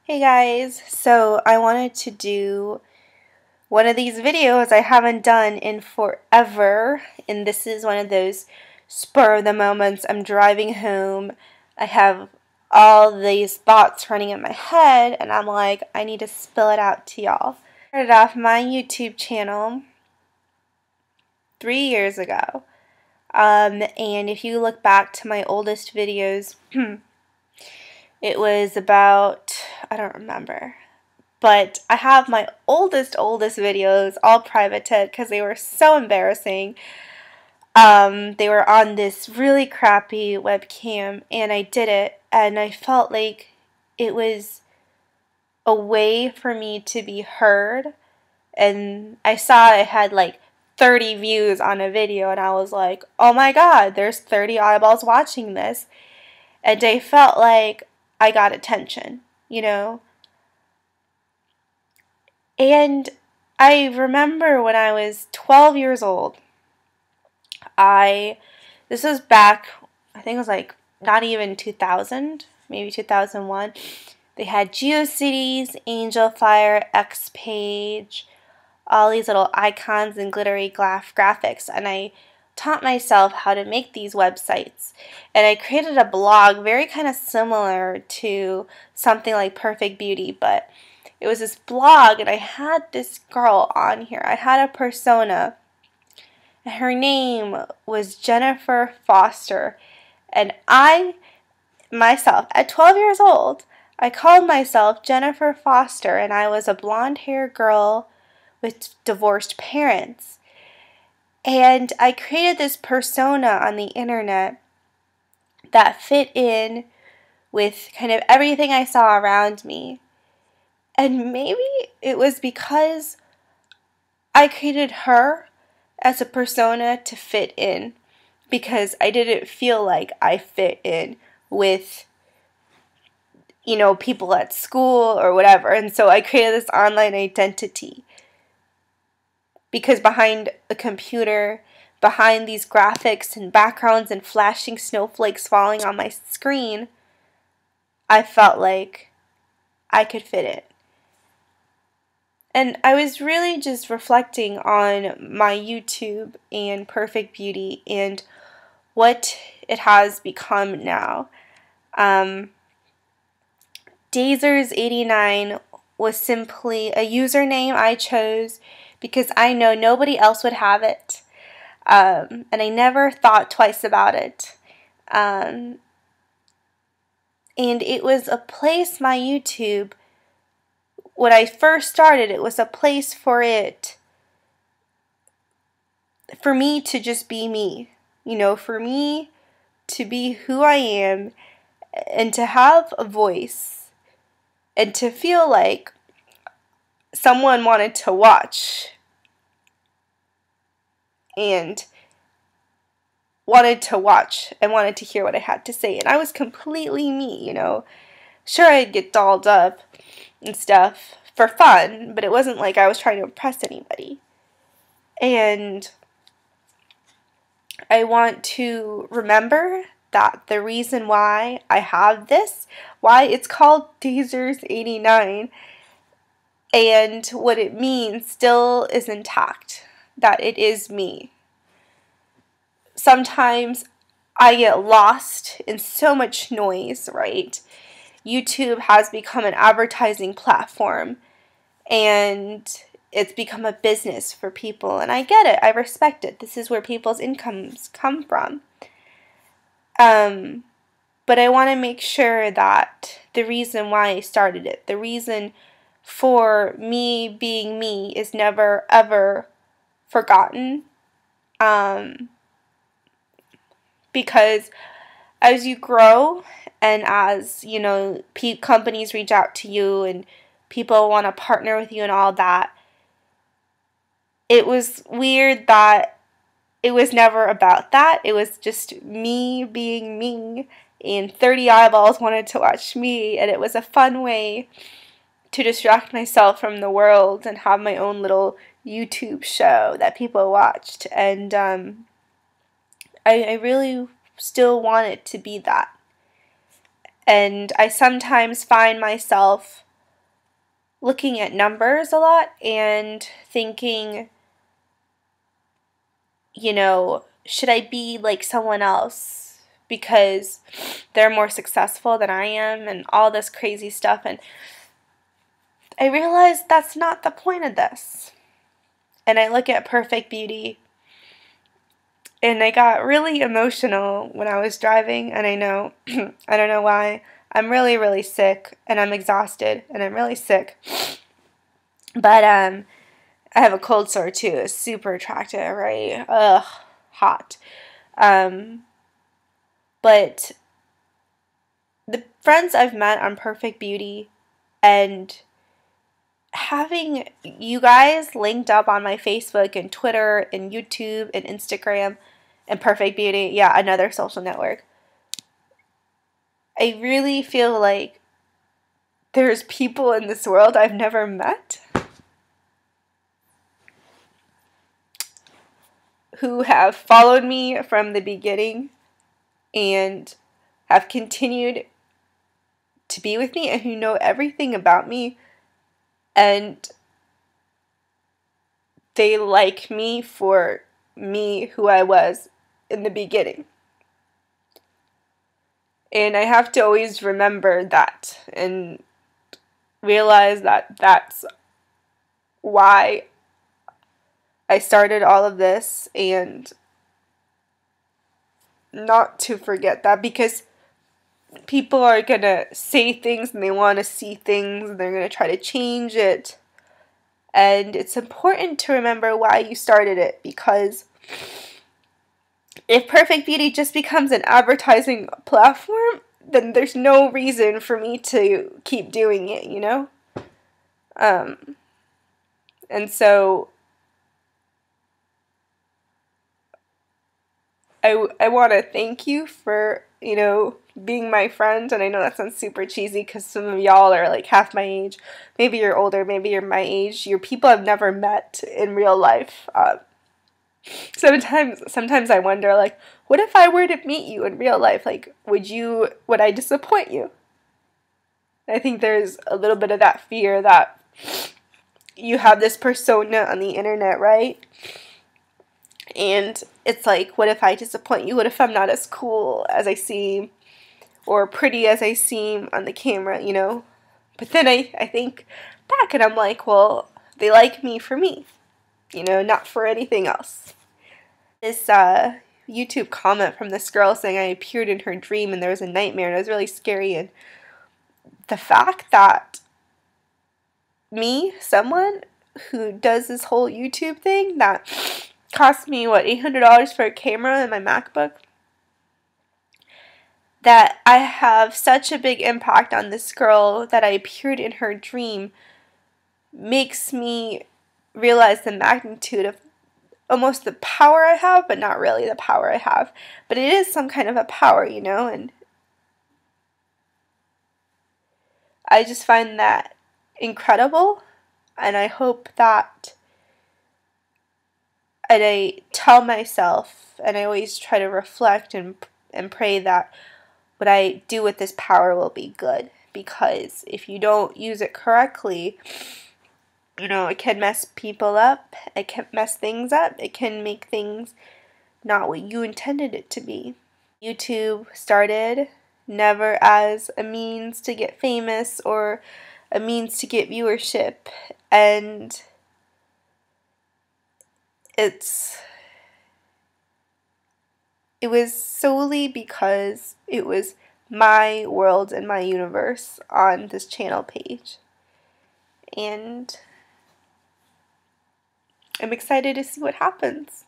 Hey guys, so I wanted to do one of these videos I haven't done in forever, and this is one of those spur of the moments. I'm driving home, I have all these thoughts running in my head, and I'm like, I need to spill it out to y'all. I started off my YouTube channel 3 years ago, and if you look back to my oldest videos, it was about, I don't remember, but I have my oldest videos all privated because they were so embarrassing. They were on this really crappy webcam, and I did it, and I felt like it was a way for me to be heard. And I saw I had like 30 views on a video, and I was like, oh my god, there's 30 eyeballs watching this. And I felt like I got attention, you know? And I remember when I was 12 years old, this was back, I think it was like not even 2000, maybe 2001. They had GeoCities, Angelfire, Xpage, all these little icons and glittery graphics, and I taught myself how to make these websites. And I created a blog very kind of similar to something like Perfect Beauty, but it was this blog, and I had this girl on here. I had a persona, and her name was Jennifer Foster. And I, myself, at 12 years old, I called myself Jennifer Foster, and I was a blonde-haired girl with divorced parents. And I created this persona on the internet that fit in with kind of everything I saw around me. And maybe it was because I created her as a persona to fit in, because I didn't feel like I fit in with, you know, people at school or whatever. And so I created this online identity. Because behind a computer, behind these graphics and backgrounds and flashing snowflakes falling on my screen, I felt like I could fit in. And I was really just reflecting on my YouTube and Perfect Beauty and what it has become now. Daiserz89 was simply a username I chose because I know nobody else would have it. And I never thought twice about it. And it was a place, my YouTube, when I first started, it was a place for me to just be me. You know, for me to be who I am and to have a voice and to feel like someone wanted to watch and wanted to hear what I had to say. And I was completely me, you know. Sure, I'd get dolled up and stuff for fun, but it wasn't like I was trying to impress anybody. And I want to remember that the reason why I have this, why it's called Daiserz89, and what it means still is intact, that it is me. Sometimes I get lost in so much noise, right? YouTube has become an advertising platform, and it's become a business for people, and I get it. I respect it. This is where people's incomes come from. But I want to make sure that the reason why I started it, the reason for me being me, is never ever forgotten. Because as you grow and as, you know, companies reach out to you and people want to partner with you and all that, it was weird that it was never about that. It was just me being me, and 30 eyeballs wanted to watch me, and it was a fun way to distract myself from the world and have my own little YouTube show that people watched. And I really still want it to be that. And I sometimes find myself looking at numbers a lot and thinking, you know, should I be like someone else because they're more successful than I am and all this crazy stuff. And I realized that's not the point of this. And I look at Perfect Beauty and I got really emotional when I was driving, and I know, I don't know why. I'm really, really sick, and I'm exhausted, and I'm really sick. But, I have a cold sore, too. It's super attractive, right? Ugh, hot. But the friends I've met on Perfect Beauty and having you guys linked up on my Facebook and Twitter and YouTube and Instagram and Perfect Beauty, yeah, another social network. I really feel like there's people in this world I've never met who have followed me from the beginning and have continued to be with me and who know everything about me, and they like me for me, who I was in the beginning. And I have to always remember that and realize that that's why I started all of this, and not to forget that, because people are going to say things and they want to see things and they're going to try to change it. And it's important to remember why you started it, because if Perfect Beauty just becomes an advertising platform, then there's no reason for me to keep doing it, you know? And so I want to thank you for, you know, being my friend. And I know that sounds super cheesy because some of y'all are like half my age. Maybe you're older, maybe you're my age. You're people I've never met in real life. Sometimes I wonder, like, what if I were to meet you in real life? Like, would I disappoint you? I think there's a little bit of that fear that you have this persona on the internet, right? And it's like, what if I disappoint you? What if I'm not as cool as I seem or pretty as I seem on the camera, you know? But then I think back and I'm like, well, they like me for me, you know, not for anything else. This YouTube comment from this girl saying I appeared in her dream and there was a nightmare and it was really scary. And the fact that me, someone who does this whole YouTube thing that cost me, what, $800 for a camera and my MacBook, that I have such a big impact on this girl that I appeared in her dream makes me realize the magnitude of almost the power I have, but not really the power I have. But it is some kind of a power, you know, and I just find that incredible, and I hope that, and I tell myself, and I always try to reflect and pray that what I do with this power will be good, because if you don't use it correctly, you know, it can mess people up, it can mess things up, it can make things not what you intended it to be. YouTube started never as a means to get famous or a means to get viewership, and it was solely because it was my world and my universe on this channel page. And I'm excited to see what happens.